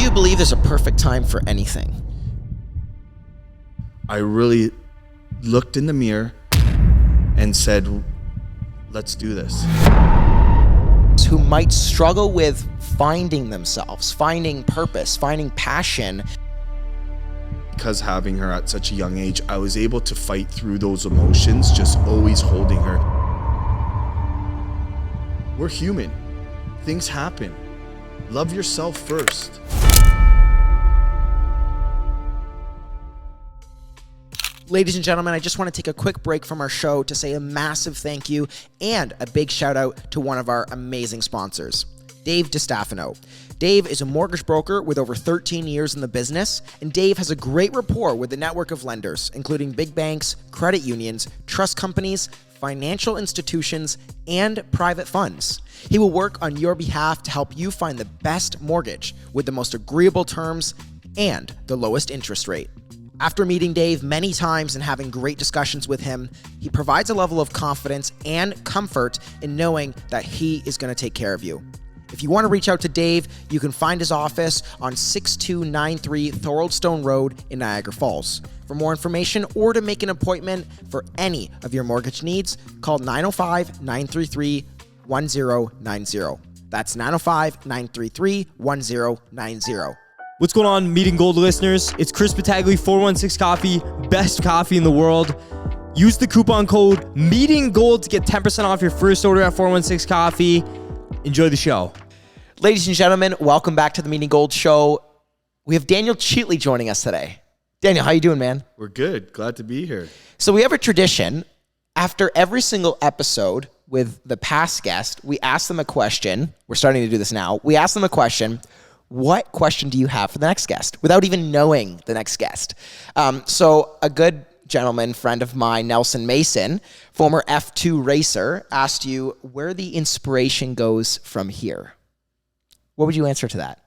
you believe there's a perfect time for anything? I really looked in the mirror and said, let's do this. Who might struggle with finding themselves, finding purpose, finding passion. Because having her at such a young age, I was able to fight through those emotions, just always holding her. We're human. Things happen. Love yourself first. Ladies and gentlemen, I just want to take a quick break from our show to say a massive thank you and a big shout out to one of our amazing sponsors, Dave DiStefano. Dave is a mortgage broker with over 13 years in the business, and Dave has a great rapport with a network of lenders, including big banks, credit unions, trust companies, financial institutions, and private funds. He will work on your behalf to help you find the best mortgage with the most agreeable terms and the lowest interest rate. After meeting Dave many times and having great discussions with him, he provides a level of confidence and comfort in knowing that he is going to take care of you. If you want to reach out to Dave, you can find his office on 6293 Thoroldstone Road in Niagara Falls. For more information or to make an appointment for any of your mortgage needs, call 905-933-1090. That's 905-933-1090. What's going on, Meeting Gold listeners? It's Chris Battaglia, 416 Coffee, best coffee in the world. Use the coupon code MEETINGGOLD to get 10% off your first order at 416 Coffee. Enjoy the show. Ladies and gentlemen, welcome back to the Meeting Gold Show. We have Daniel Cheatley joining us today. Daniel, how you doing, man? We're good. Glad to be here. So we have a tradition. After every single episode with the past guest, we ask them a question. We're starting to do this now. We ask them a question. What question do you have for the next guest without even knowing the next guest? So a good gentleman, friend of mine, Nelson Mason, former F2 racer, asked you where the inspiration goes from here. What would you answer to that?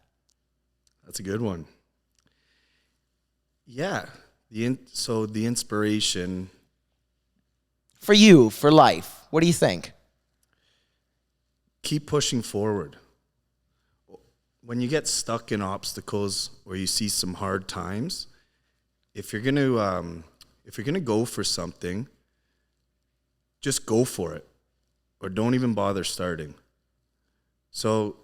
That's a good one. Yeah. So the inspiration. For you, for life, what do you think? Keep pushing forward. When you get stuck in obstacles or you see some hard times, if you're gonna go for something, just go for it, or don't even bother starting. So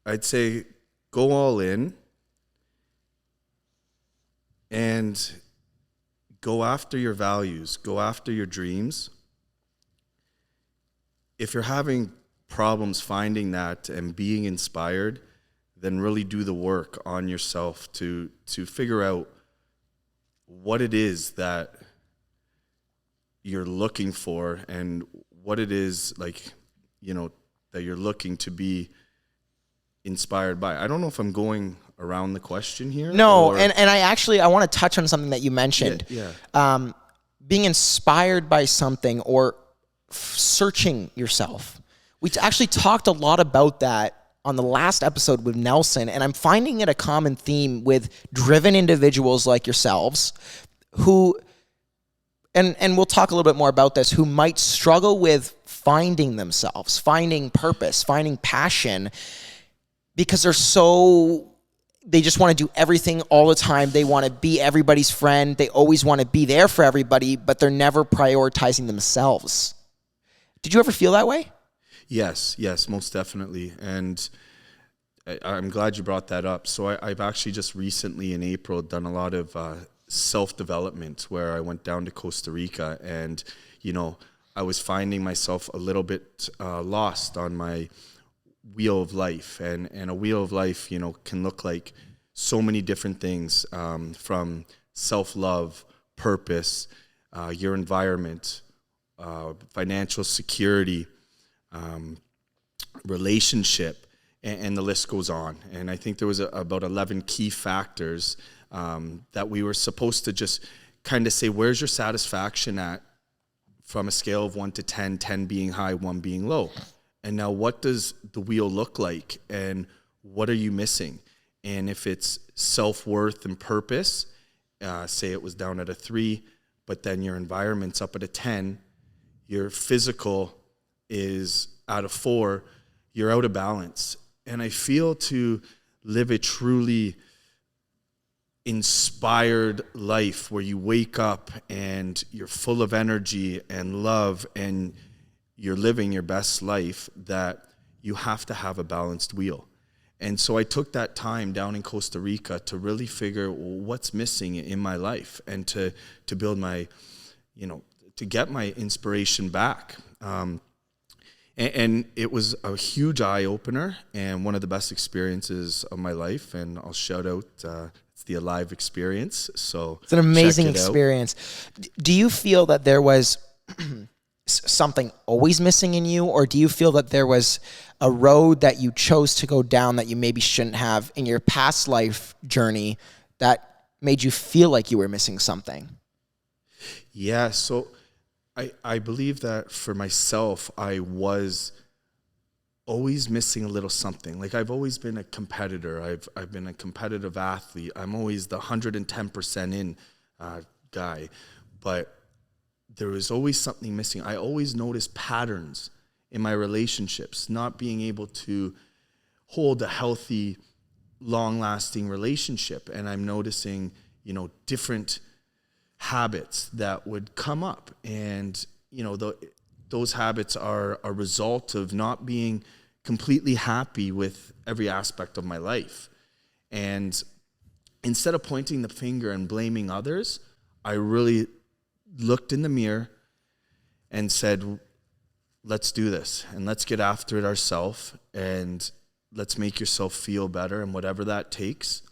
I'd say go all in and go after your values, go after your dreams. If you're having problems finding that and being inspired, then really do the work on yourself to figure out what it is that you're looking for and what it is, like, you know, that you're looking to be inspired by. I don't know if I'm going around the question here. No, and I want to touch on something that you mentioned. Yeah. Being inspired by something or searching yourself. We actually talked a lot about that on the last episode with Nelson, and I'm finding it a common theme with driven individuals like yourselves who, and we'll talk a little bit more about this, who might struggle with finding themselves, finding purpose, finding passion, because they just want to do everything all the time. They want to be everybody's friend. They always want to be there for everybody, but they're never prioritizing themselves. Did you ever feel that way? Yes, most definitely. And I'm glad you brought that up. So I've actually just recently in April done a lot of self-development where I went down to Costa Rica and, you know, I was finding myself a little bit lost on my wheel of life. And a wheel of life, you know, can look like so many different things, from self-love, purpose, your environment, financial security, relationship, and the list goes on. And I think there was about 11 key factors that we were supposed to just kind of say, where's your satisfaction at from a scale of 1 to 10, 10 being high, 1 being low. And now what does the wheel look like and what are you missing? And if it's self-worth and purpose, say it was down at a 3, but then your environment's up at a 10, your physical is at a 4, you're out of balance. And I feel to live a truly inspired life where you wake up and you're full of energy and love and you're living your best life, that you have to have a balanced wheel. And so I took that time down in Costa Rica to really figure what's missing in my life and to build my, to get my inspiration back. And it was a huge eye-opener and one of the best experiences of my life. And I'll shout out, it's the Alive experience. So it's an amazing experience. Do you feel that there was something always missing in you, or do you feel that there was a road that you chose to go down that you maybe shouldn't have in your past life journey that made you feel like you were missing something? Yeah, so I believe that for myself, I was always missing a little something. Like, I've always been a competitor. I've been a competitive athlete. I'm always the 110% in guy, but there was always something missing. I always noticed patterns in my relationships, not being able to hold a healthy, long-lasting relationship. And I'm noticing, different habits that would come up. And, those habits are a result of not being completely happy with every aspect of my life. And instead of pointing the finger and blaming others, I really looked in the mirror and said, let's do this and let's get after it ourselves and let's make yourself feel better. And whatever that takes,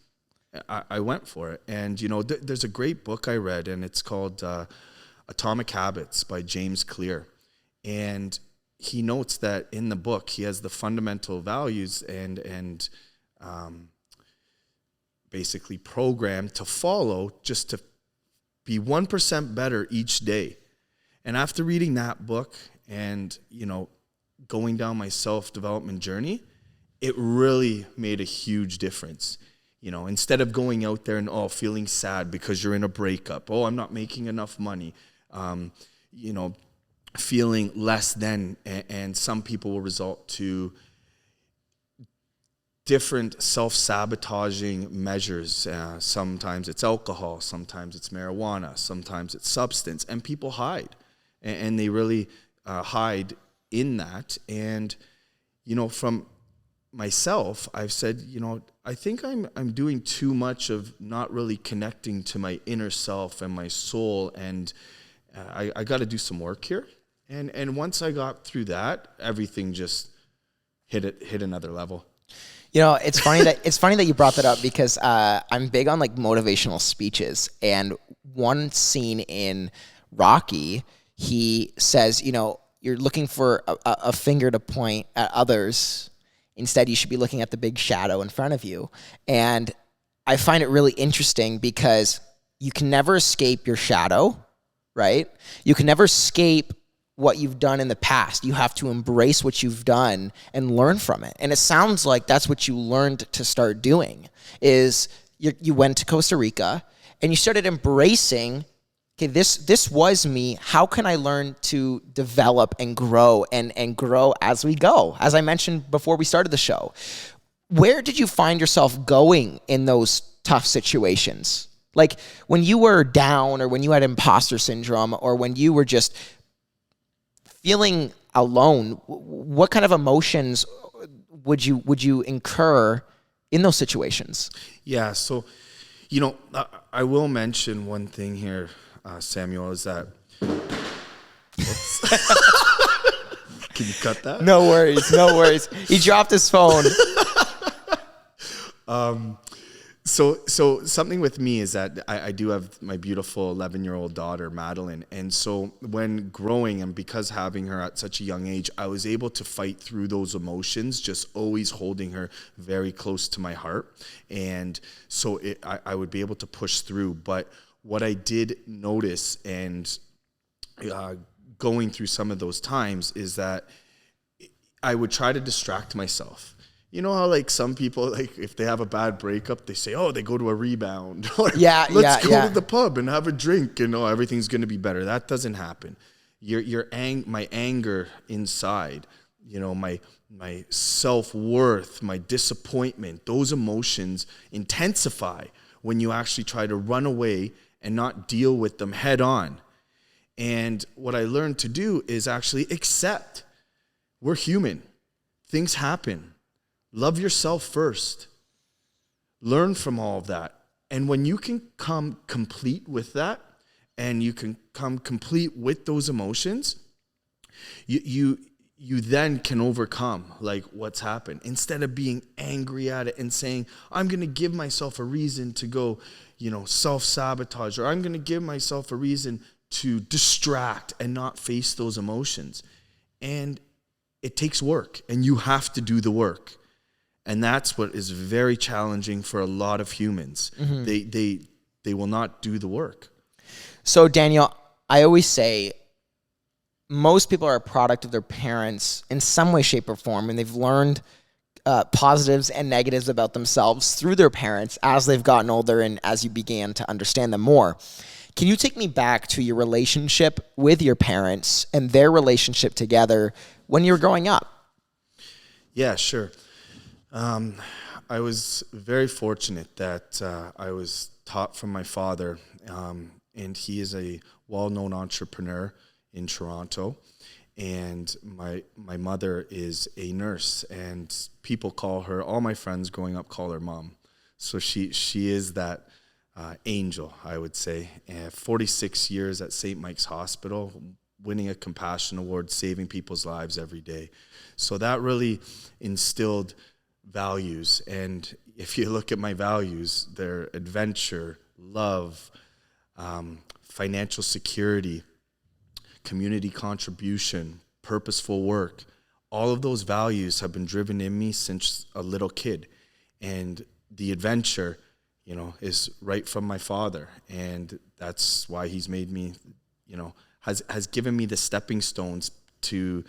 I went for it. And, there's a great book I read, and it's called Atomic Habits by James Clear. And he notes that in the book, he has the fundamental values and basically programmed to follow just to be 1% better each day. And after reading that book and, going down my self-development journey, it really made a huge difference. Instead of going out there and, feeling sad because you're in a breakup, I'm not making enough money, feeling less than, and some people will result to different self-sabotaging measures. Sometimes it's alcohol, sometimes it's marijuana, sometimes it's substance, and people hide, and they really hide in that. And, from myself, I've said, I think I'm doing too much of not really connecting to my inner self and my soul, and I got to do some work here. And once I got through that, everything just hit another level. It's funny that you brought that up, because I'm big on motivational speeches. And one scene in Rocky, he says, you're looking for a finger to point at others. Instead, you should be looking at the big shadow in front of you. And I find it really interesting because you can never escape your shadow, right? You can never escape what you've done in the past. You have to embrace what you've done and learn from it. And it sounds like that's what you learned to start doing, is you went to Costa Rica and you started embracing, okay, this was me. How can I learn to develop and grow and grow as we go? As I mentioned before we started the show, where did you find yourself going in those tough situations? Like when you were down, or when you had imposter syndrome, or when you were just feeling alone, what kind of emotions would you incur in those situations? Yeah, so, I will mention one thing here, Samuel, is that... Can you cut that? No worries. He dropped his phone. So something with me is that I do have my beautiful 11-year-old daughter, Madeline. And so when growing, and because having her at such a young age, I was able to fight through those emotions, just always holding her very close to my heart. And so I would be able to push through. But what I did notice, and going through some of those times, is that I would try to distract myself. You know how some people, if they have a bad breakup, they say, they go to a rebound, or let's go to the pub and have a drink, and everything's going to be better. That doesn't happen. My anger inside, my self-worth, my disappointment, those emotions intensify when you actually try to run away and not deal with them head on. And what I learned to do is actually accept. We're human. Things happen. Love yourself first. Learn from all of that. And when you can come complete with that, and you can come complete with those emotions, you then can overcome like what's happened, instead of being angry at it and saying, I'm going to give myself a reason to go, self-sabotage, or I'm going to give myself a reason to distract and not face those emotions. And it takes work, and you have to do the work. And that's what is very challenging for a lot of humans. Mm-hmm. They will not do the work. So Daniel, I always say most people are a product of their parents in some way, shape, or form, and they've learned positives and negatives about themselves through their parents as they've gotten older and as you began to understand them more. Can you take me back to your relationship with your parents and their relationship together when you were growing up? Yeah, sure. I was very fortunate that I was taught from my father, and he is a well-known entrepreneur in Toronto. And my mother is a nurse, and people call her, all my friends growing up call her mom. So she is that angel, I would say. 46 years at St. Mike's Hospital, winning a compassion award, saving people's lives every day. So that really instilled values. And if you look at my values, they're adventure, love, financial security, community contribution, purposeful work. All of those values have been driven in me since a little kid. And the adventure, is right from my father. And that's why he's made me, has given me the stepping stones to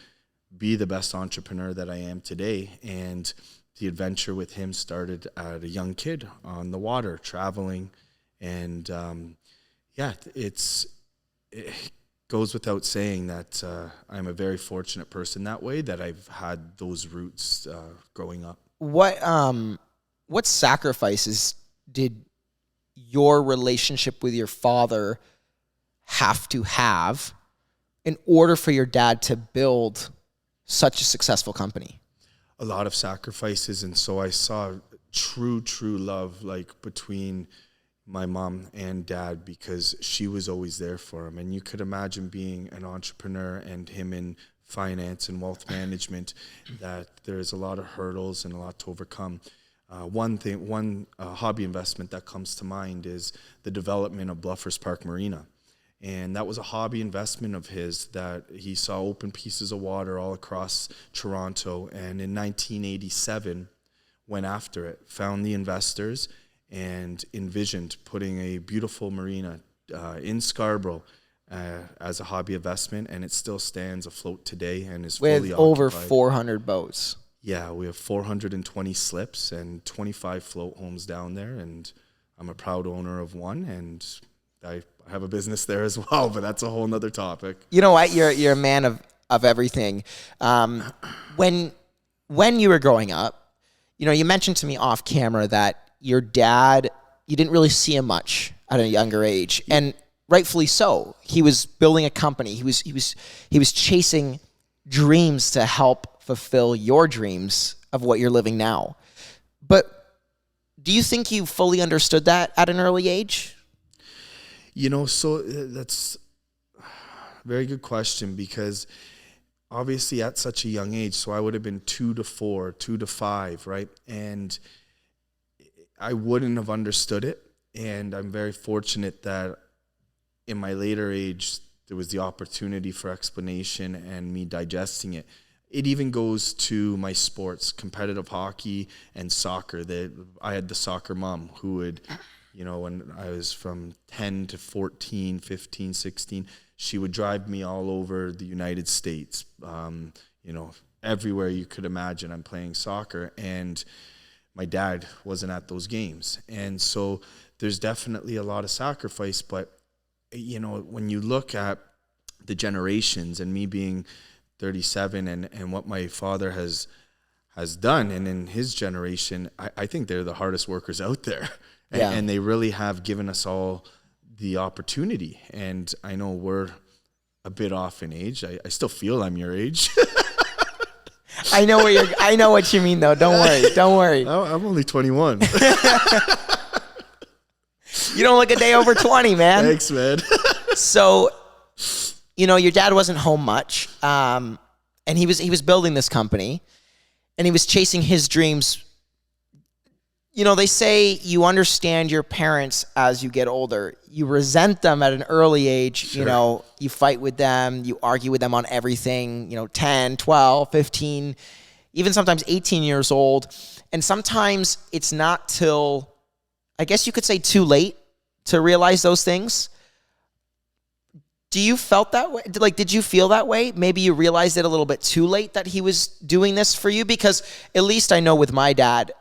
be the best entrepreneur that I am today. And the adventure with him started at a young kid on the water, traveling. And it goes without saying that I'm a very fortunate person that way, that I've had those roots growing up. What sacrifices did your relationship with your father have to have in order for your dad to build such a successful company? A lot of sacrifices. And so I saw true love, like between my mom and dad, because she was always there for him. And you could imagine being an entrepreneur and him in finance and wealth management, that there's a lot of hurdles and a lot to overcome. One hobby investment that comes to mind is the development of Bluffers Park Marina. And that was a hobby investment of his, that he saw open pieces of water all across Toronto. And in 1987, went after it, found the investors, and envisioned putting a beautiful marina in Scarborough as a hobby investment. And it still stands afloat today and is fully occupied. With over 400 boats. Yeah, we have 420 slips and 25 float homes down there, and I'm a proud owner of one, and I have a business there as well, but that's a whole nother topic. You know what? You're a man of everything. When you were growing up, you mentioned to me off camera that your dad, you didn't really see him much at a younger age, and rightfully so. He was building a company. He was chasing dreams to help fulfill your dreams of what you're living now. But do you think you fully understood that at an early age? So that's a very good question, because obviously at such a young age, so I would have been 2 to 4, 2 to 5, right? And I wouldn't have understood it. And I'm very fortunate that in my later age, there was the opportunity for explanation and me digesting it. It even goes to my sports, competitive hockey and soccer. I had the soccer mom who would, when I was from 10 to 14, 15, 16, she would drive me all over the United States, everywhere you could imagine. I'm playing soccer, and my dad wasn't at those games. And so there's definitely a lot of sacrifice, but when you look at the generations, and me being 37 and what my father has has done. And in his generation, I think they're the hardest workers out there. Yeah. And they really have given us all the opportunity. And I know we're a bit off in age. I still feel I'm your age. I know what you mean though. Don't worry. I'm only 21. You don't look a day over 20, man. Thanks, man. So, your dad wasn't home much. And he was building this company and he was chasing his dreams. They say you understand your parents as you get older. You resent them at an early age. Sure. You fight with them. You argue with them on everything, 10, 12, 15, even sometimes 18 years old. And sometimes it's not till, I guess you could say, too late to realize those things. Do you felt that way? Did you feel that way? Maybe you realized it a little bit too late that he was doing this for you? Because at least I know with my dad,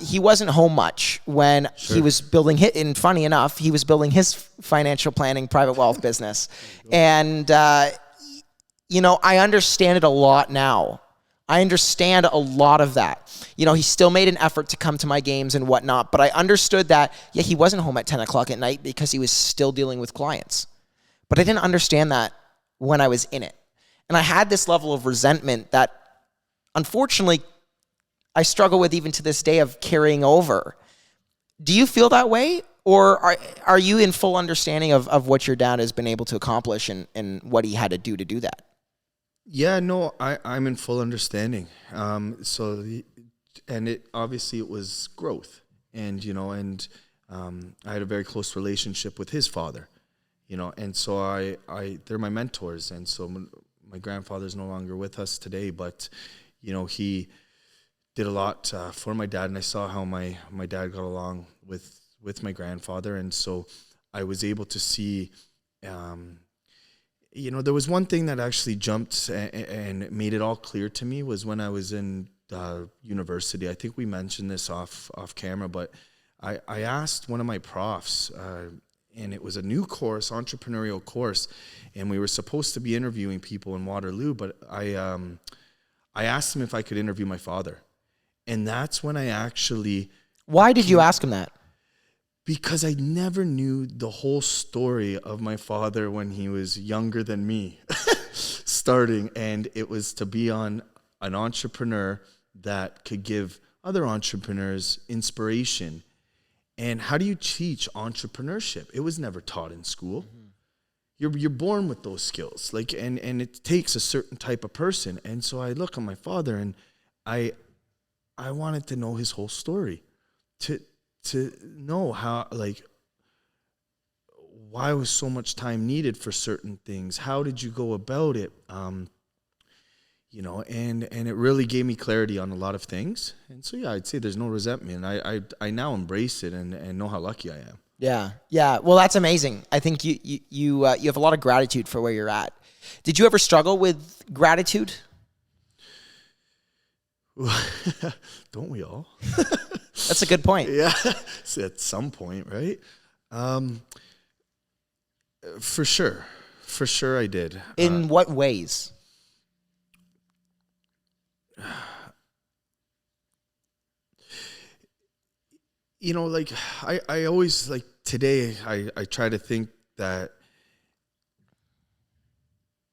he wasn't home much when he was building and funny enough, he was building his financial planning, private wealth business. And, I understand it a lot now. I understand a lot of that. He still made an effort to come to my games and whatnot, but I understood that, he wasn't home at 10 o'clock at night because he was still dealing with clients. But I didn't understand that when I was in it. And I had this level of resentment that, unfortunately, I struggle with even to this day of carrying over. Do you feel that way? Or are you in full understanding of what your dad has been able to accomplish and what he had to do that? Yeah, no, I'm in full understanding. And it obviously it was growth. And, I had a very close relationship with his father. And so they're my mentors. And so my grandfather's no longer with us today, but, he did a lot for my dad. And I saw how my dad got along with my grandfather. And so I was able to see, there was one thing that actually jumped and made it all clear to me was when I was in university. I think we mentioned this off camera, but I asked one of my profs, and it was a new course, entrepreneurial course, and we were supposed to be interviewing people in Waterloo, but I asked him if I could interview my father. And that's when I actually... Why did you ask him that? Because I never knew the whole story of my father when he was younger than me, starting, and it was to be on an entrepreneur that could give other entrepreneurs inspiration. And how do you teach entrepreneurship? It was never taught in school. Mm-hmm. You're born with those skills, and it takes a certain type of person. And so I look at my father, and I wanted to know his whole story, to know how, why was so much time needed for certain things? How did you go about it? And it really gave me clarity on a lot of things. And so, I'd say there's no resentment. I now embrace it and know how lucky I am. Yeah. Well, that's amazing. I think you have a lot of gratitude for where you're at. Did you ever struggle with gratitude? Don't we all? That's a good point. Yeah, so at some point, right? For sure I did. In what ways? I always, today, I try to think that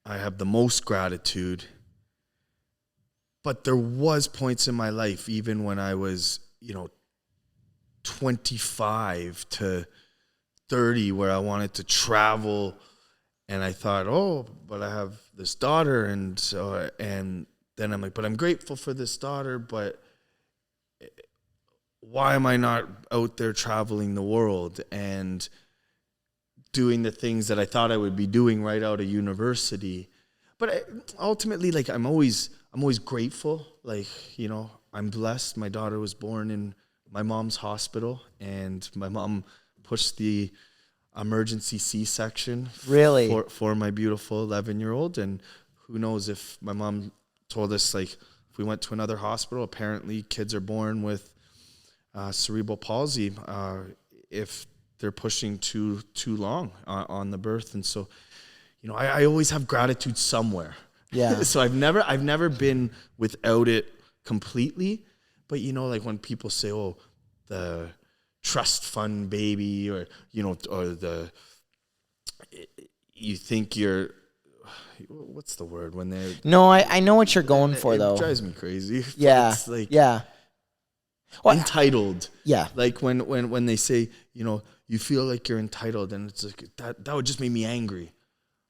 I have the most gratitude, but there was points in my life, even when I was, 25 to 30, where I wanted to travel, and I thought, but I have this daughter, and then I'm like, but I'm grateful for this daughter, but why am I not out there traveling the world and doing the things that I thought I would be doing right out of university? But ultimately, I'm always grateful. I'm blessed. My daughter was born in my mom's hospital, and my mom pushed the emergency C-section really for my beautiful 11-year-old. And who knows if my mom told us, if we went to another hospital, apparently kids are born with cerebral palsy if they're pushing too long on the birth. And so, I always have gratitude somewhere. Yeah. So I've never been without it completely. But, you know, like when people say, oh, the trust fund baby, or, you know, or you think you're, what's the word when they're... No, I know what you're going for, though. It drives me crazy. Yeah. It's like Well, entitled. Yeah. Like when they say, you know, you feel like you're entitled, and it's like, that would just make me angry.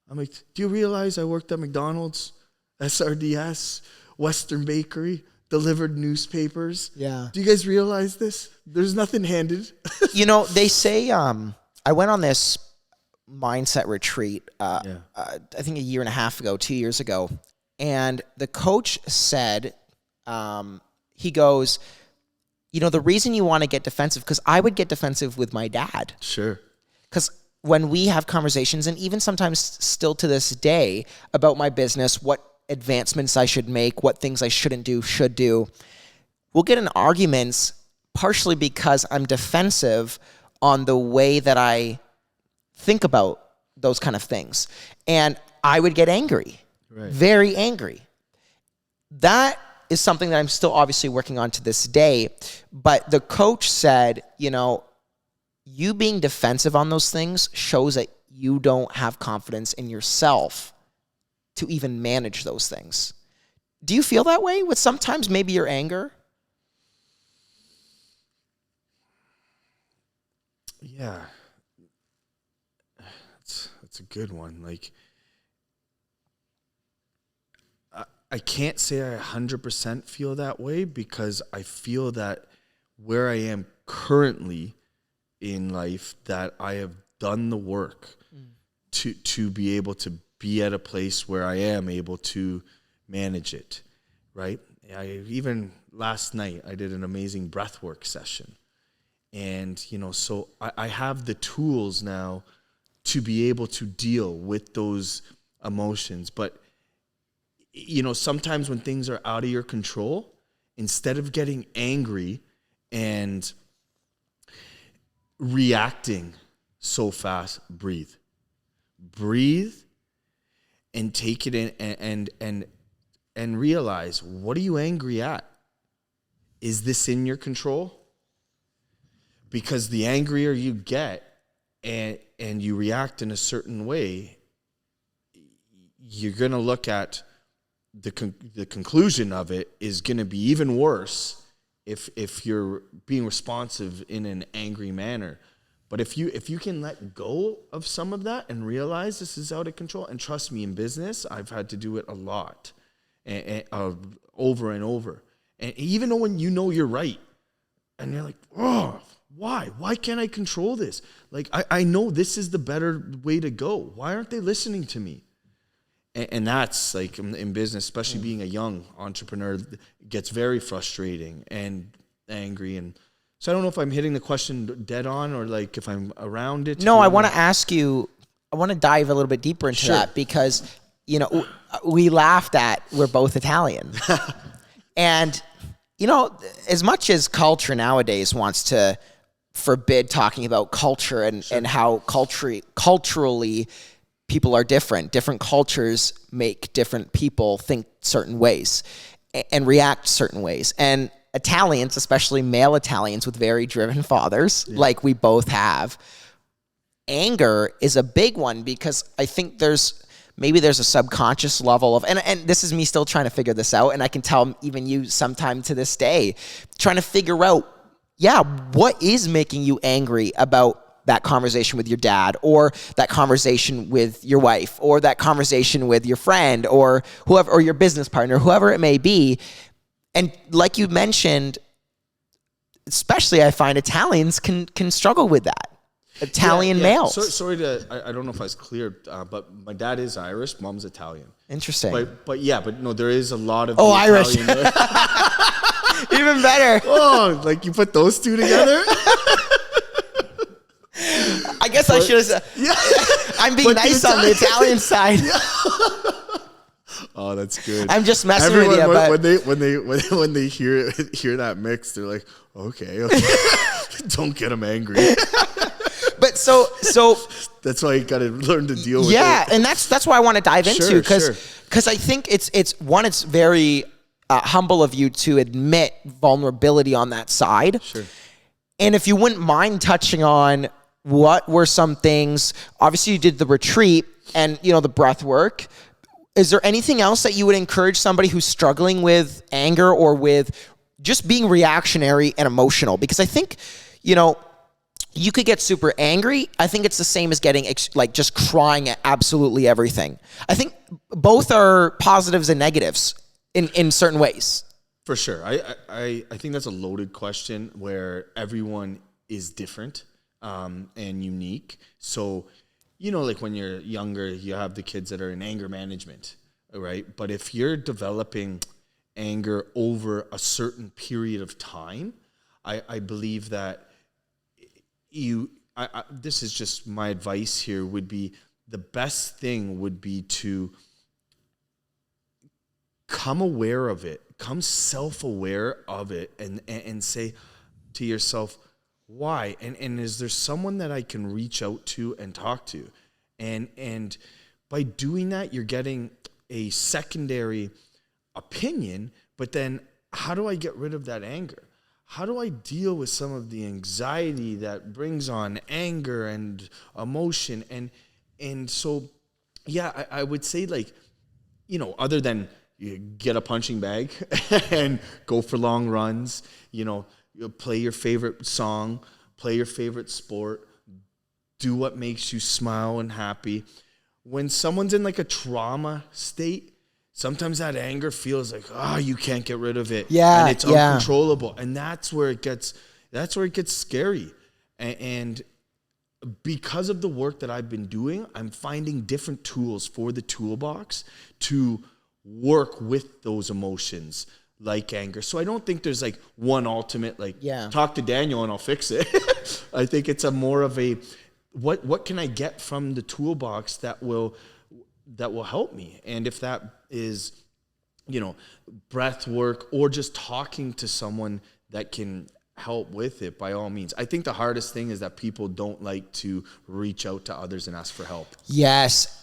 I'm like, do you realize I worked at McDonald's, SRDS, Western Bakery, delivered newspapers? Yeah. Do you guys realize this? There's nothing handed. You know, they say, I went on this mindset retreat, I think 2.5 years ago, 2 years ago. And the coach said, he goes, you know, the reason you want to get defensive, because I would get defensive with my dad. Sure. Because when we have conversations, and even sometimes still to this day, about my business, what advancements I should make, what things I shouldn't do, should do, we'll get in arguments partially because I'm defensive on the way that I think about those kind of things. And I would get angry, very angry. That is something that I'm still obviously working on to this day. But the coach said, you know, you being defensive on those things shows that you don't have confidence in yourself to even manage those things. Do you feel that way with sometimes maybe your anger? Yeah. That's a good one. Like, I can't say I 100% feel that way, because I feel that where I am currently in life, that I have done the work to be able to be at a place where I am able to manage it, right? Even last night, I did an amazing breathwork session. And, you know, so I have the tools now to be able to deal with those emotions. But, you know, sometimes when things are out of your control, instead of getting angry and reacting so fast, breathe and take it in and realize, what are you angry at? Is this in your control? Because the angrier you get and you react in a certain way, you're going to look at the conclusion of it is going to be even worse if you're being responsive in an angry manner. But if you can let go of some of that and realize this is out of control, and trust me, in business, I've had to do it a lot, and over and over. And even though when you know you're right, and you're like, oh, why can't I control this? Like, I know this is the better way to go. Why aren't they listening to me? And that's like in business, especially being a young entrepreneur, gets very frustrating and angry. And so I don't know if I'm hitting the question dead on, or like if I'm around it. No, I want to ask you, I want to dive a little bit deeper into that, because, you know, we laughed at, we're both Italian. And, you know, as much as culture nowadays wants to forbid talking about culture and how culturally people are different cultures make different people think certain ways and react certain ways. And Italians, especially male Italians with very driven fathers, like we both have, anger is a big one, because I think there's a subconscious level of, and this is me still trying to figure this out, and I can tell even you sometime to this day, trying to figure out, what is making you angry about that conversation with your dad, or that conversation with your wife, or that conversation with your friend, or whoever, or your business partner, whoever it may be. And like you mentioned, especially I find Italians can struggle with that. Italian males. Sorry I don't know if I was clear, but my dad is Irish, mom's Italian. Interesting. But no, there is a lot of Irish. Even better. Oh, like you put those two together? I guess I should have said, I'm being nice on the Italian side. Oh, that's good. I'm just messing with you. When they hear that mix, they're like, okay. Don't get them angry. But so that's why you got to learn to deal with it. Yeah, and that's why I want to dive into, because I think it's very humble of you to admit vulnerability on that side. Sure. And if you wouldn't mind touching on what were some things, obviously you did the retreat and, you know, the breath work. Is there anything else that you would encourage somebody who's struggling with anger or with just being reactionary and emotional? Because I think, you know, you could get super angry. I think it's the same as getting like just crying at absolutely everything. I think both are positives and negatives in certain ways. For sure. I think that's a loaded question where everyone is different and unique. So, you know, like when you're younger, you have the kids that are in anger management, right? But if you're developing anger over a certain period of time, I believe that this is just my advice here, would be the best thing would be to come aware of it, come self-aware of it, and say to yourself, why? And is there someone that I can reach out to and talk to? And by doing that, you're getting a secondary opinion, but then how do I get rid of that anger? How do I deal with some of the anxiety that brings on anger and emotion? And so, yeah, I would say, like, you know, other than you get a punching bag and go for long runs, you know, you play your favorite song, play your favorite sport, do what makes you smile and happy. When someone's in like a trauma state, sometimes that anger feels like, you can't get rid of it. Yeah. And it's uncontrollable. And that's where it gets scary. And because of the work that I've been doing, I'm finding different tools for the toolbox to work with those emotions like anger. So I don't think there's like one ultimate, like, talk to Daniel and I'll fix it. I think it's a more of a, what can I get from the toolbox that will help me? And if that is, you know, breath work or just talking to someone that can help with it, by all means. I think the hardest thing is that people don't like to reach out to others and ask for help. Yes.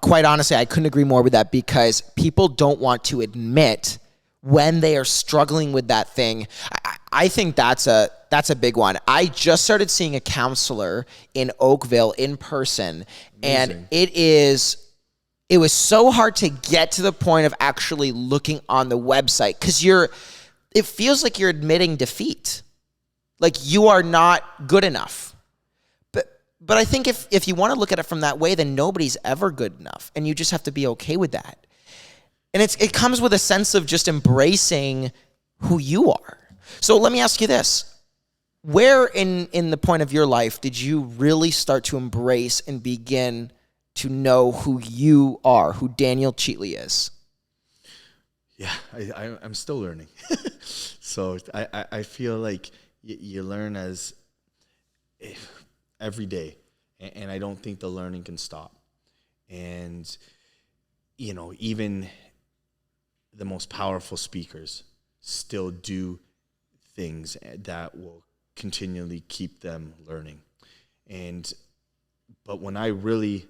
Quite honestly, I couldn't agree more with that, because people don't want to admit when they are struggling with that thing. I think that's a big one. I just started seeing a counselor in Oakville in person. Amazing. And it was so hard to get to the point of actually looking on the website, because it feels like you're admitting defeat. Like you are not good enough. But I think if you want to look at it from that way, then nobody's ever good enough. And you just have to be okay with that. And it comes with a sense of just embracing who you are. So let me ask you this. Where in the point of your life did you really start to embrace and begin to know who you are, who Daniel Cheatley is? Yeah, I'm still learning. So I feel like you learn every day, and I don't think the learning can stop. And, you know, even the most powerful speakers still do things that will continually keep them learning. But when I really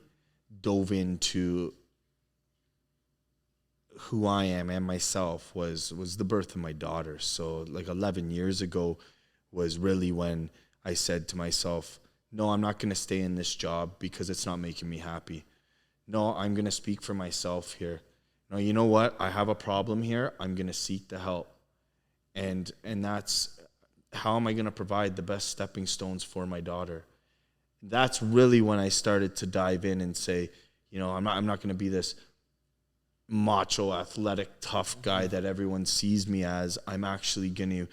dove into who I am and myself was the birth of my daughter. So like 11 years ago was really when I said to myself, no, I'm not going to stay in this job because it's not making me happy. No, I'm going to speak for myself here. No, you know what? I have a problem here. I'm going to seek the help. And that's how am I going to provide the best stepping stones for my daughter? That's really when I started to dive in and say, you know, I'm not going to be this macho, athletic, tough guy that everyone sees me as. I'm actually going to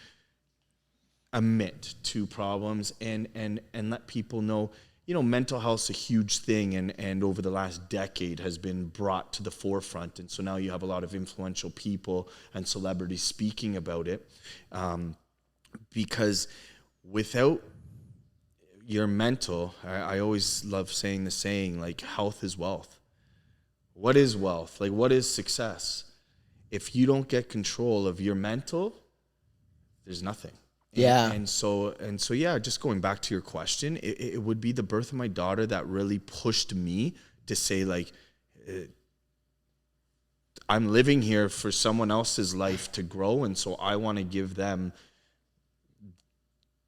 admit to problems and let people know, you know, mental health's a huge thing, and over the last decade has been brought to the forefront. And so now you have a lot of influential people and celebrities speaking about it, because without your mental, I always love saying the saying, like, health is wealth. What is wealth? Like, what is success? If you don't get control of your mental, there's nothing. Yeah. And so yeah, just going back to your question, it would be the birth of my daughter that really pushed me to say, like, I'm living here for someone else's life to grow, and so I want to give them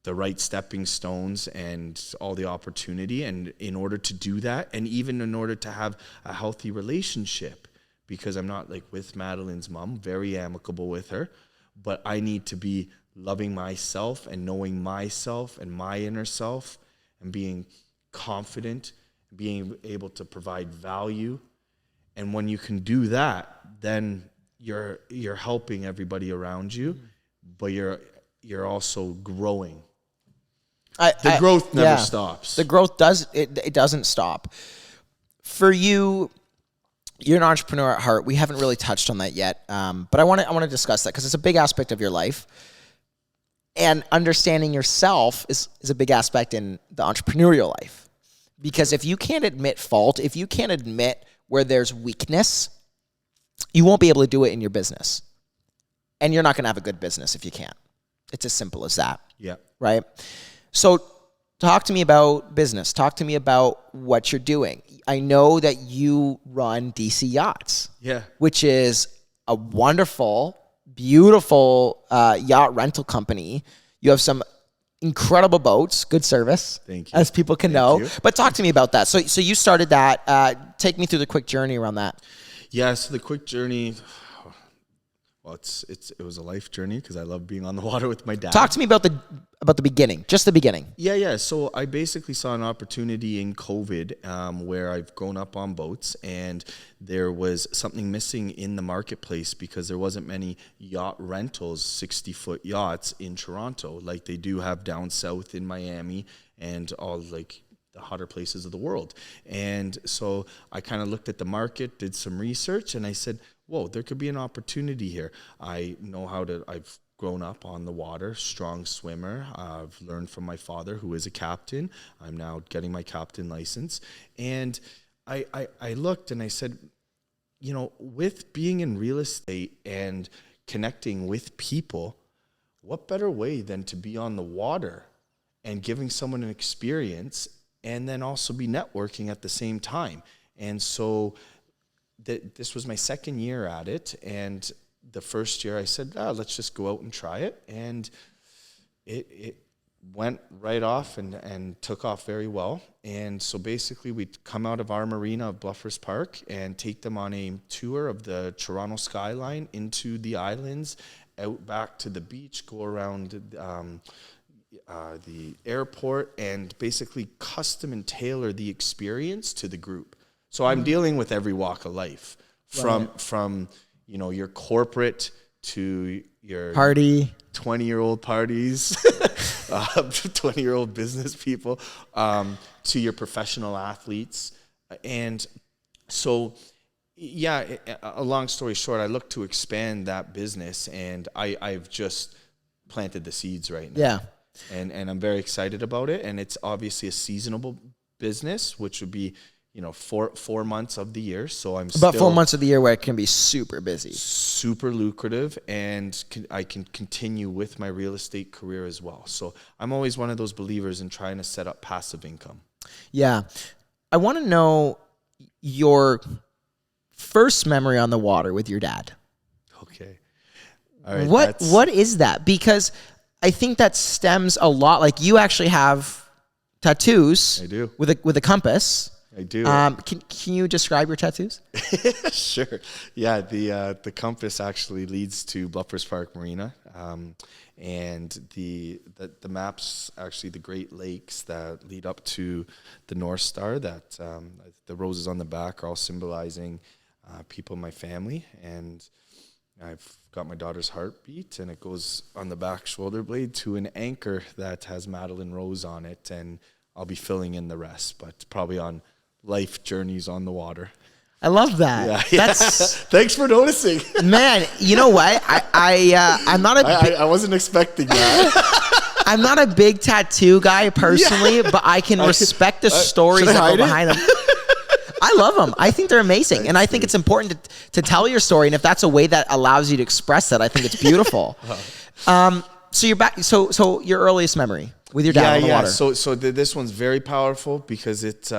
the right stepping stones and all the opportunity. And in order to do that, and even in order to have a healthy relationship, because I'm not like with Madeline's mom, very amicable with her, but I need to be loving myself and knowing myself and my inner self and being confident, being able to provide value. And when you can do that, then you're helping everybody around you, but you're also growing. The growth never stops. The growth it doesn't stop. For you, you're an entrepreneur at heart. We haven't really touched on that yet, but I want to discuss that because it's a big aspect of your life. And understanding yourself is a big aspect in the entrepreneurial life. Because if you can't admit fault, if you can't admit where there's weakness, you won't be able to do it in your business. And you're not going to have a good business if you can't. It's as simple as that. Yeah. Right? So talk to me about business. Talk to me about what you're doing. I know that you run DC Yachts. Yeah. Which is a wonderful, beautiful yacht rental company. You have some incredible boats, good service. Thank you. As people can know. But talk to me about that. So you started that. Take me through the quick journey around that. Yeah, so the quick journey, well, it was a life journey because I love being on the water with my dad. Talk to me about the beginning, just the beginning. Yeah. So I basically saw an opportunity in COVID where I've grown up on boats, and there was something missing in the marketplace because there wasn't many yacht rentals, 60-foot yachts in Toronto like they do have down south in Miami and all like the hotter places of the world. And so I kind of looked at the market, did some research, and I said, whoa, there could be an opportunity here. I've grown up on the water, strong swimmer. I've learned from my father, who is a captain. I'm now getting my captain license. And I looked and I said, with being in real estate and connecting with people, what better way than to be on the water and giving someone an experience and then also be networking at the same time. And so this was my second year at it. And the first year I said, let's just go out and try it. And it went right off and took off very well. And so basically we'd come out of our marina of Bluffers Park and take them on a tour of the Toronto skyline into the islands, out back to the beach, go around the airport, and basically custom and tailor the experience to the group. So I'm dealing with every walk of life, from your corporate to your party, 20-year-old parties, 20-year-old business people, to your professional athletes. And so, a long story short, I look to expand that business, and I've just planted the seeds right now. Yeah. And I'm very excited about it. And it's obviously a seasonable business, which would be, 4 months of the year. So I'm about 4 months of the year where it can be super busy, super lucrative, and I can continue with my real estate career as well. So I'm always one of those believers in trying to set up passive income. Yeah. I want to know your first memory on the water with your dad. Okay. All right. What is that? Because I think that stems a lot. Like, you actually have tattoos. I do. With a compass. I do. Can you describe your tattoos? Sure. Yeah, the compass actually leads to Bluffers Park Marina, and the maps actually the Great Lakes that lead up to the North Star. That the roses on the back are all symbolizing people in my family, and I've got my daughter's heartbeat, and it goes on the back shoulder blade to an anchor that has Madeline Rose on it, and I'll be filling in the rest, but probably on life journeys on the water. I love that. Yeah. That's thanks for noticing. Man, you know what? I'm not I wasn't expecting that. I'm not a big tattoo guy personally, but I can respect the stories that go behind them. I love them. I think they're amazing. Thanks, and I think it's important to tell your story. And if that's a way that allows you to express that, I think it's beautiful. So you're back. So your earliest memory with your dad on the water. So this one's very powerful because it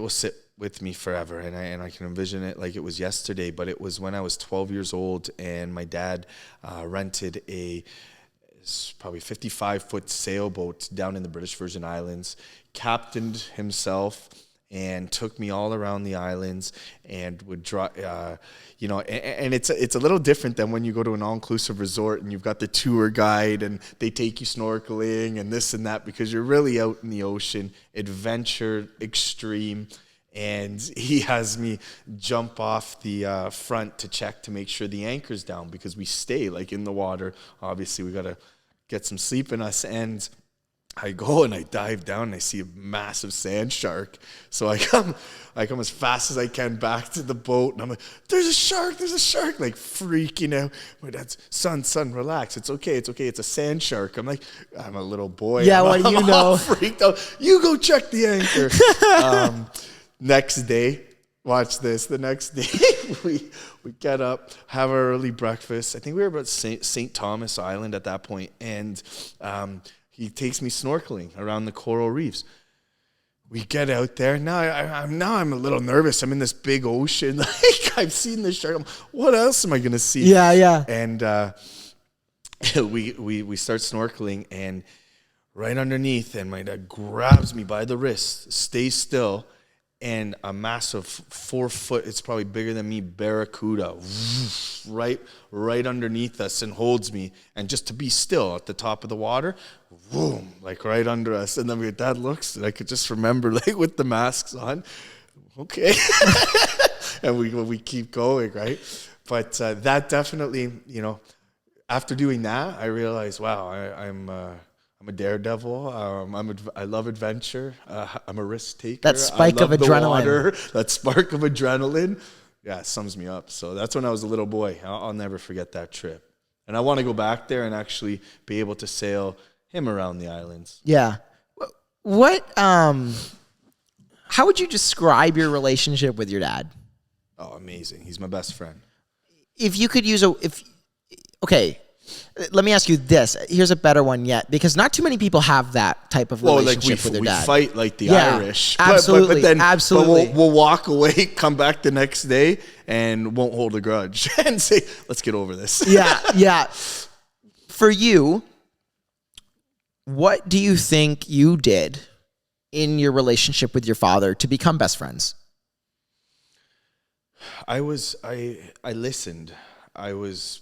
was with me forever, and I can envision it like it was yesterday. But it was when I was 12 years old, and my dad rented probably 55-foot sailboat down in the British Virgin Islands, captained himself, and took me all around the islands, and would draw, and it's a little different than when you go to an all-inclusive resort and you've got the tour guide and they take you snorkeling and this and that, because you're really out in the ocean, adventure, extreme. And he has me jump off the front to check to make sure the anchor's down, because we stay like in the water. Obviously, we got to get some sleep in us. And I go and I dive down and I see a massive sand shark. So I come as fast as I can back to the boat, and I'm like, there's a shark, like freaking out. My dad's, son, relax. It's okay. It's a sand shark. I'm a little boy. Yeah, what do you know? All freaked out. You go check the anchor. Next day, watch this. The next day, we get up, have our early breakfast. I think we were about St. Thomas Island at that point, and he takes me snorkeling around the coral reefs. We get out there. Now I'm a little nervous. I'm in this big ocean. Like, I've seen this shark. What else am I gonna see? Yeah. And we start snorkeling, and right underneath, and my dad grabs me by the wrist, stay still, and a massive 4 foot, it's probably bigger than me, barracuda, right underneath us, and holds me. And just to be still at the top of the water, boom, like right under us. And then my dad looks, and I could just remember, like, with the masks on, okay. And we keep going, right? But that definitely, after doing that, I realized, wow, I'm a daredevil. I love adventure. I'm a risk taker. That spike of adrenaline. That spark of adrenaline. Yeah, it sums me up. So that's when I was a little boy. I'll never forget that trip. And I want to go back there and actually be able to sail him around the islands. Yeah. What, how would you describe your relationship with your dad? Oh, amazing. He's my best friend. If you could use okay. Let me ask you this. Here's a better one yet, because not too many people have that type of relationship with their dad. We fight like the Irish. Absolutely, but then absolutely. We'll walk away, come back the next day, and won't hold a grudge and say, let's get over this. Yeah. For you, what do you think you did in your relationship with your father to become best friends? I listened. I was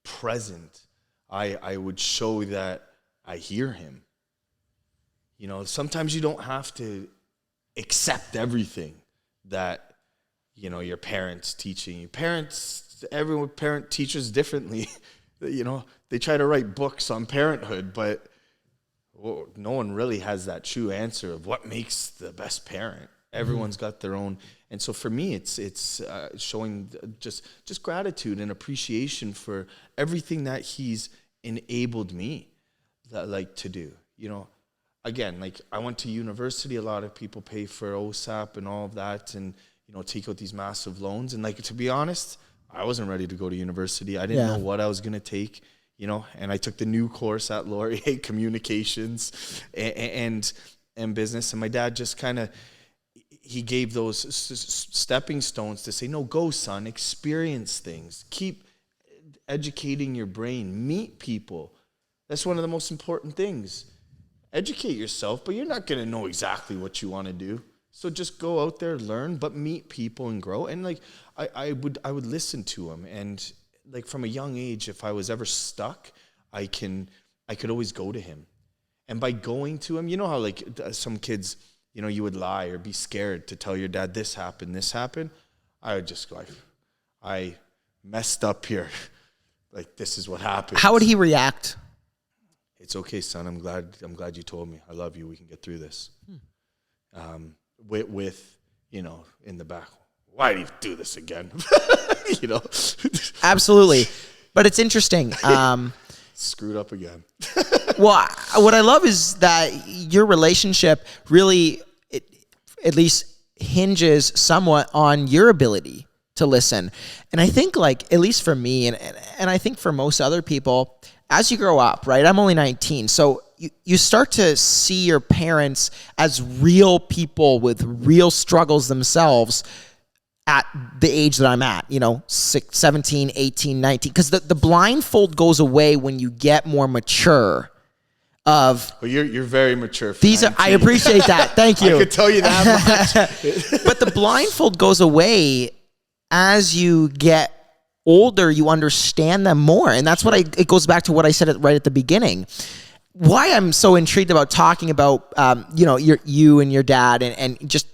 present. I would show that I hear him. Sometimes you don't have to accept everything that your parents teaching you. Every parent teaches differently. They try to write books on parenthood, but no one really has that true answer of what makes the best parent. Everyone's got their own. And so for me, it's showing just gratitude and appreciation for everything that he's enabled me to do. Again, like, I went to university. A lot of people pay for OSAP and all of that, and take out these massive loans. And, like, to be honest, I wasn't ready to go to university. I didn't know what I was gonna take. And I took the new course at Laurier, communications and business. And my dad just kind of, he gave those stepping stones to say, no, go, son, experience things. Keep educating your brain. Meet people. That's one of the most important things. Educate yourself, but you're not going to know exactly what you want to do. So just go out there, learn, but meet people and grow. And, like, I would listen to him. And, like, from a young age, if I was ever stuck, I could always go to him. And by going to him, how, like, some kids, you would lie or be scared to tell your dad this happened. I would just go, I messed up here. Like, this is what happened. How would he react? It's okay, son. I'm glad you told me. I love you. We can get through this. With in the back, why do you do this again? Absolutely. But it's interesting. Screwed up again. Well, what I love is that your relationship really, at least hinges somewhat on your ability to listen. And I think, like, at least for me, and I think for most other people, as you grow up, right? I'm only 19. So you start to see your parents as real people with real struggles themselves at the age that I'm at, 17, 18, 19, because the blindfold goes away when you get more mature. Well, you're very mature. I appreciate that. Thank you. I could tell you that much. But the blindfold goes away as you get older. You understand them more, and that's what it goes back to what I said right at the beginning. Why I'm so intrigued about talking about you and your dad and just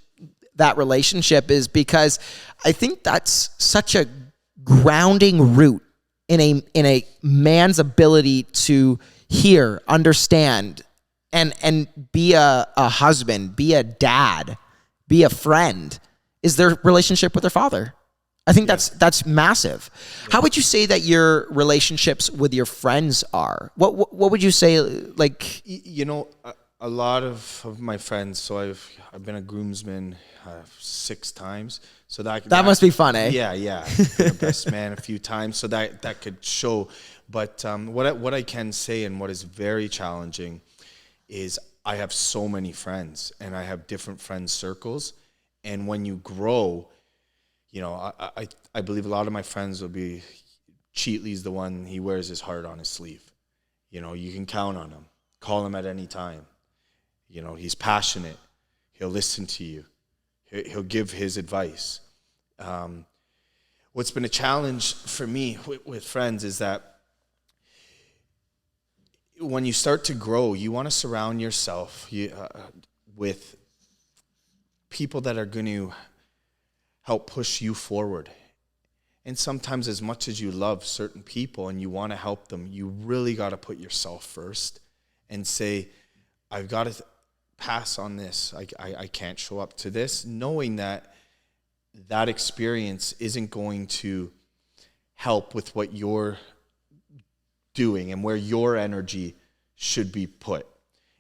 that relationship is because I think that's such a grounding root in a man's ability to hear, understand, and be a husband, be a dad, be a friend, is their relationship with their father. I think that's massive. Yeah. How would you say that your relationships with your friends are? What would you say, like? A lot of my friends, so I've been a groomsman 6 times. So that must be fun, eh? Yeah. Been a best man a few times, so that could show. But what I can say, and what is very challenging, is I have so many friends, and I have different friend circles. And when you grow, I believe a lot of my friends will be, Cheatley's the one, he wears his heart on his sleeve. You can count on him. Call him at any time. He's passionate. He'll listen to you. He'll give his advice. What's been a challenge for me with friends is that when you start to grow, you want to surround yourself with people that are going to help push you forward. And sometimes, as much as you love certain people and you want to help them, you really got to put yourself first and say, I've got to pass on this. I can't show up to this, knowing that experience isn't going to help with what you're doing and where your energy should be put.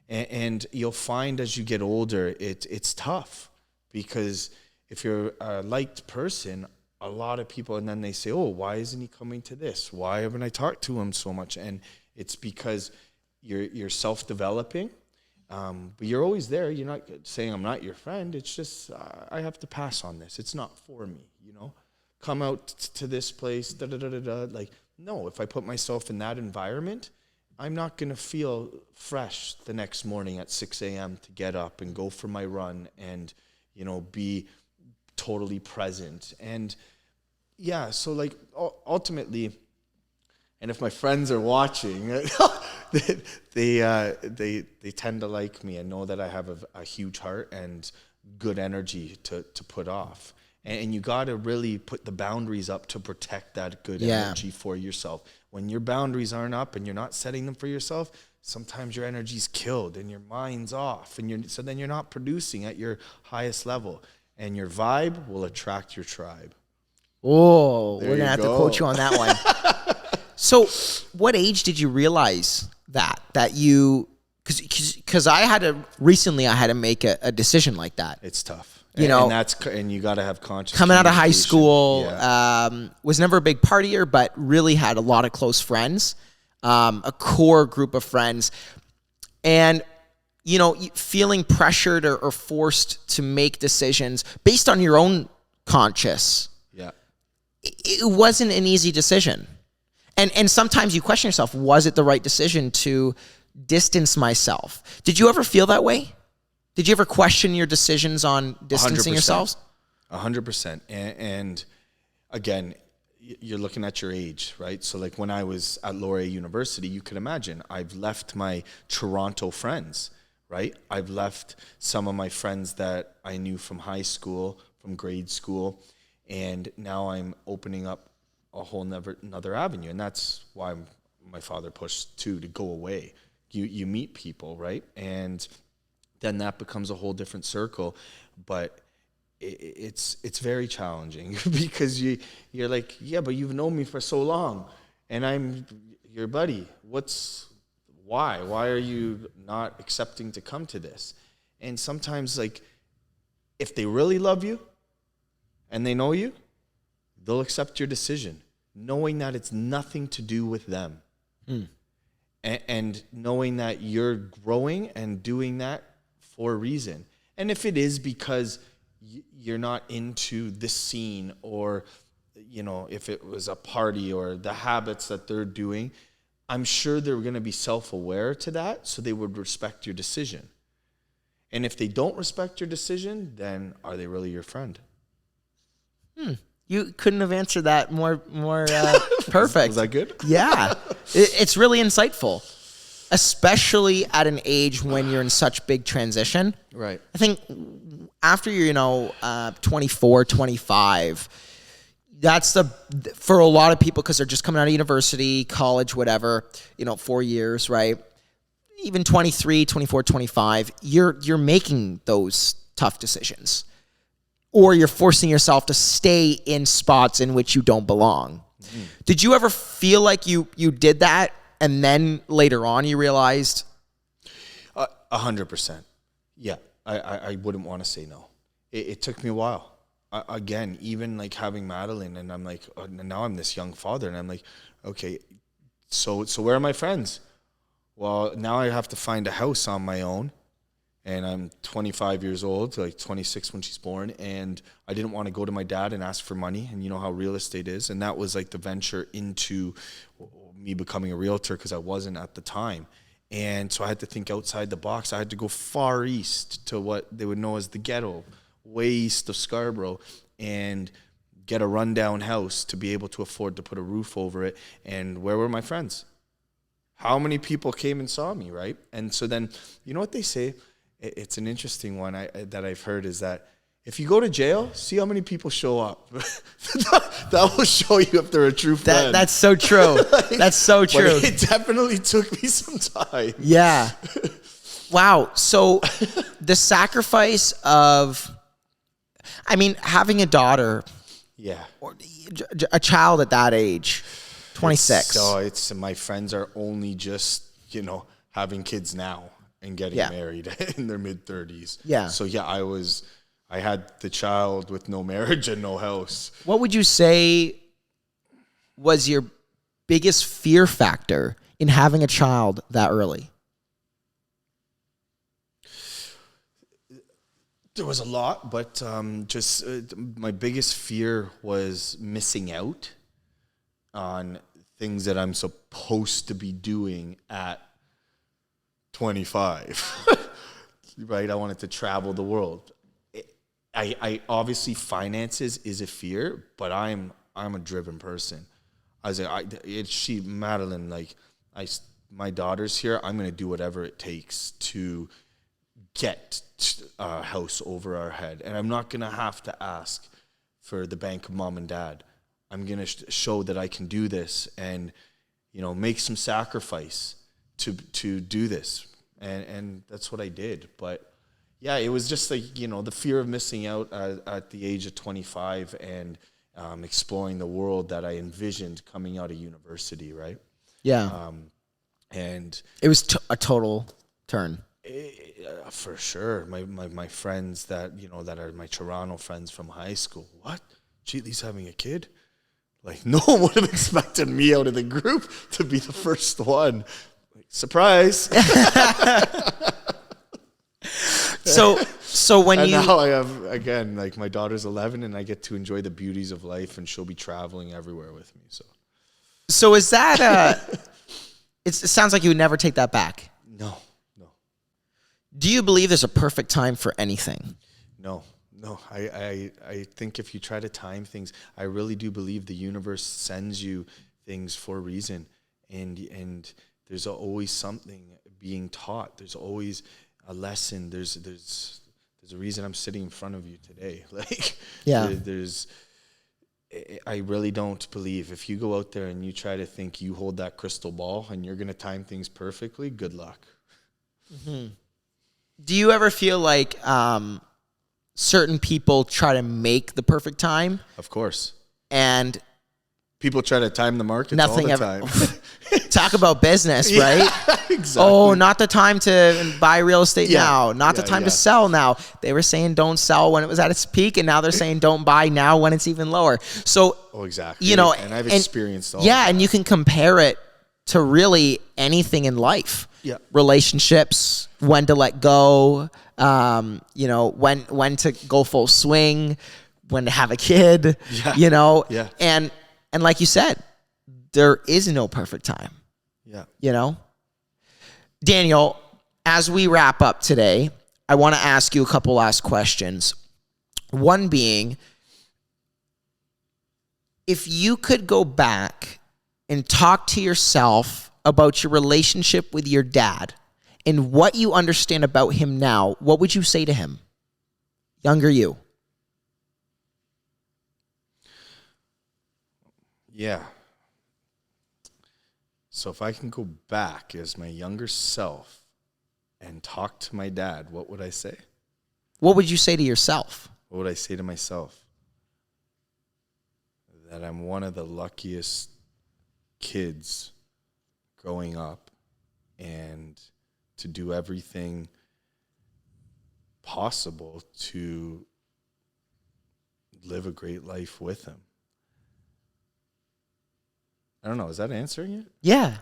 And you'll find as you get older, it's tough, because if you're a liked person, a lot of people, and then they say, oh, why isn't he coming to this? Why haven't I talked to him so much? And it's because you're self-developing, but you're always there. You're not saying I'm not your friend. It's just I have to pass on this. It's not for me, Come out to this place, Like, no, if I put myself in that environment, I'm not going to feel fresh the next morning at 6 a.m. to get up and go for my run and, be totally present. And yeah, so like ultimately, and if my friends are watching, they tend to like me and know that I have a huge heart and good energy to put off. And you got to really put the boundaries up to protect that good energy for yourself. When your boundaries aren't up and you're not setting them for yourself, sometimes your energy's killed and your mind's off, and so then you're not producing at your highest level, and your vibe will attract your tribe. Oh, we're gonna have to quote you on that one. So, what age did you realize that you? Because I had to make a decision like that. It's tough. And you got to have conscious. Coming out of high school, was never a big partier, but really had a lot of close friends, a core group of friends, and feeling pressured or forced to make decisions based on your own conscience. Yeah, it wasn't an easy decision, and sometimes you question yourself: was it the right decision to distance myself? Did you ever feel that way? Did you ever question your decisions on distancing 100%. Yourselves? 100%. And again, you're looking at your age, right? So like when I was at Laurier University, you can imagine I've left my Toronto friends, right? I've left some of my friends that I knew from high school, from grade school, and now I'm opening up a whole another avenue. And that's why my father pushed to go away. You meet people, right? And then that becomes a whole different circle. But it's very challenging because you're like, yeah, but you've known me for so long and I'm your buddy. Why are you not accepting to come to this? And sometimes, like, if they really love you and they know you, they'll accept your decision, knowing that it's nothing to do with them. and knowing that you're growing and doing that for a reason. And if it is because you're not into this scene, or, you know, if it was a party or the habits that they're doing, I'm sure they're going to be self-aware to that, so they would respect your decision. And if they don't respect your decision, then are they really your friend? You couldn't have answered that more perfect. Was that good? Yeah. It's really insightful, especially at an age when you're in such big transition. Right. I think after you're, 24, 25, that's for a lot of people, because they're just coming out of university, college, whatever, 4 years, right? Even 23, 24, 25, you're making those tough decisions. Or you're forcing yourself to stay in spots in which you don't belong. Mm-hmm. Did you ever feel like you did that, and then later on you realized? 100%. Yeah, I wouldn't want to say no. It took me a while. Again, even like having Madeline, and I'm like, now I'm this young father, and I'm like, okay, so where are my friends? Well, now I have to find a house on my own. And I'm 25 years old, like 26 when she's born, and I didn't want to go to my dad and ask for money, and you know how real estate is, and that was like the venture into me becoming a realtor, because I wasn't at the time. And so I had to think outside the box. I had to go far east to what they would know as the ghetto, way east of Scarborough, and get a rundown house to be able to afford to put a roof over it. And where were my friends? How many people came and saw me, right? And so then, you know what they say? It's an interesting one that I've heard, is that if you go to jail, see how many people show up. That will show you if they're a true friend. That's so true. That's so true. But it definitely took me some time. Yeah. Wow. So the sacrifice of, having a daughter. Yeah. Or a child at that age, 26. So my friends are only just, having kids now and getting married in their mid-30s. Yeah. So yeah, I had the child with no marriage and no house. What would you say was your biggest fear factor in having a child that early? There was a lot, but my biggest fear was missing out on things that I'm supposed to be doing at 25. Right? I wanted to travel the world. I obviously, finances is a fear, but I'm a driven person. I was like, Madeline, like, my daughter's here. I'm going to do whatever it takes to get a house over our head, and I'm not going to have to ask for the bank of mom and dad. I'm going to show that I can do this, and make some sacrifice to do this, and that's what I did. But yeah, it was just like, the fear of missing out at the age of 25 and exploring the world that I envisioned coming out of university, right? Yeah. And it was a total turn. For sure. My friends that are my Toronto friends from high school. What? Cheatley's having a kid? Like, no one would have expected me out of the group to be the first one. Like, surprise. So when now I have, again, like, my daughter's 11, and I get to enjoy the beauties of life, and she'll be traveling everywhere with me. So is that it sounds like you would never take that back. No. Do you believe there's a perfect time for anything? No. I think if you try to time things, I really do believe the universe sends you things for a reason, and there's always something being taught. There's always a lesson. There's a reason I'm sitting in front of you today. Like, yeah. I really don't believe if you go out there and you try to think you hold that crystal ball and you're going to time things perfectly, good luck. Mm-hmm. Do you ever feel like certain people try to make the perfect time? Of course. And people try to time the markets nothing all the time. Talk about business, right? Exactly. Oh, not the time to buy real estate now. Not the time to sell now. They were saying don't sell when it was at its peak, and now they're saying don't buy now when it's even lower. So, exactly. And I've experienced all that. And you can compare it to really anything in life. Yeah. Relationships, when to let go, you know, when to go full swing, when to have a kid, Yeah. you know, Yeah. and like you said, there is no perfect time, Yeah. you know. Daniel, as we wrap up today, I want to ask you a couple last questions. One being, if you could go back and talk to yourself about your relationship with your dad and what you understand about him now, what would you say to him? Younger you. Yeah. So if I can go back as my younger self and talk to my dad, what would I say? What would you say to yourself? What would I say to myself? That I'm one of the luckiest kids growing up, and to do everything possible to live a great life with him. I don't know. Is that answering it? Yeah.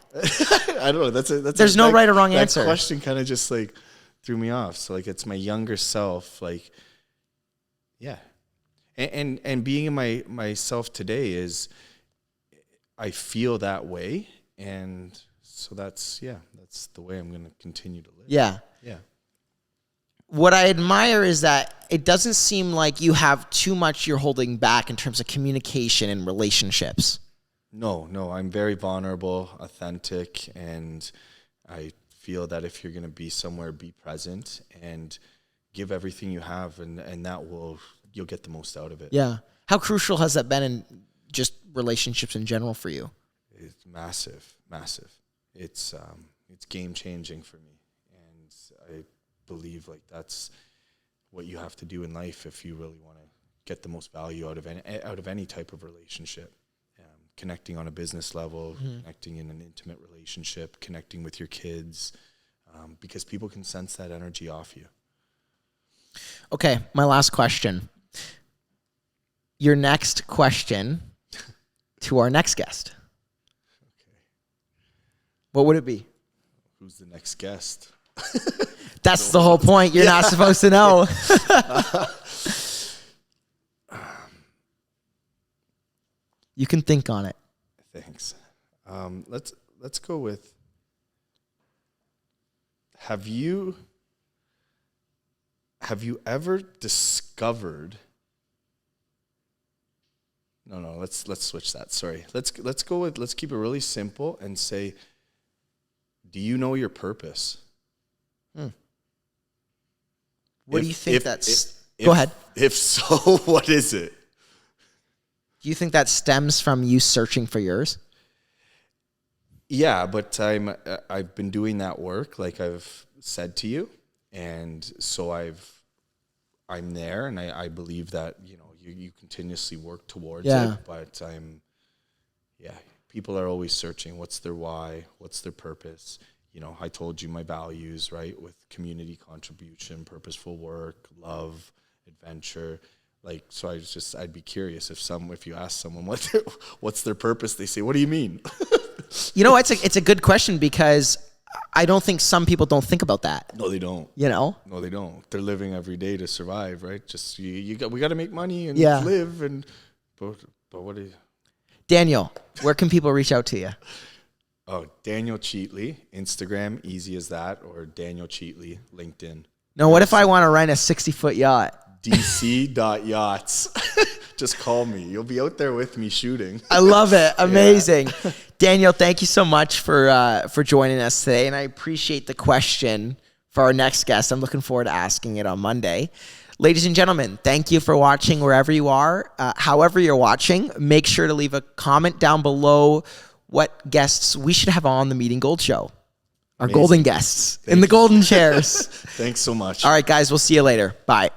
I don't know. There's no right or wrong answer. That question kind of just like threw me off. So like, it's my younger self. Like, yeah. And being in myself today is, I feel that way. And so that's the way I'm going to continue to live. Yeah. Yeah. What I admire is that it doesn't seem like you have too much you're holding back in terms of communication and relationships. No, I'm very vulnerable, authentic, and I feel that if you're going to be somewhere, be present and give everything you have, and that you'll get the most out of it. Yeah. How crucial has that been in just relationships in general for you? It's massive. It's game changing for me, and I believe like that's what you have to do in life if you really want to get the most value out of any type of relationship. Connecting on a business level, connecting in an intimate relationship, connecting with your kids, because people can sense that energy off you. Okay, my last question. Your next question to our next guest. Okay. What would it be? Who's the next guest? That's the whole point. You're not supposed to know. You can think on it. Thanks. Let's go with, have you ever discovered? No, let's switch that. Sorry. Let's keep it really simple and say, do you know your purpose? What do you think go ahead. If so, what is it? Do you think that stems from you searching for yours? Yeah, but I've been doing that work, like I've said to you, and so I'm there, and I believe that you continuously work towards it. But people are always searching. What's their why? What's their purpose? I told you my values, right? With community contribution, purposeful work, love, adventure. Like, so I'd be curious if you ask someone what's their purpose, they say, what do you mean? It's a good question, because I don't think some people don't think about that. No, they don't. No, they don't. They're living every day to survive, right? Just we got to make money and live, but what do you? Daniel, where can people reach out to you? Oh, Daniel Cheatley, Instagram, easy as that, or Daniel Cheatley, LinkedIn. No, what if I want to rent a 60-foot yacht? DC.yachts. Just call me. You'll be out there with me shooting. I love it. Amazing. Yeah. Daniel, thank you so much for joining us today, and I appreciate the question for our next guest. I'm looking forward to asking it on Monday. Ladies and gentlemen, thank you for watching wherever you are. However you're watching, make sure to leave a comment down below what guests we should have on the Meeting Gold show. Our golden guests in the golden chairs. Thanks so much. All right, guys, we'll see you later. Bye.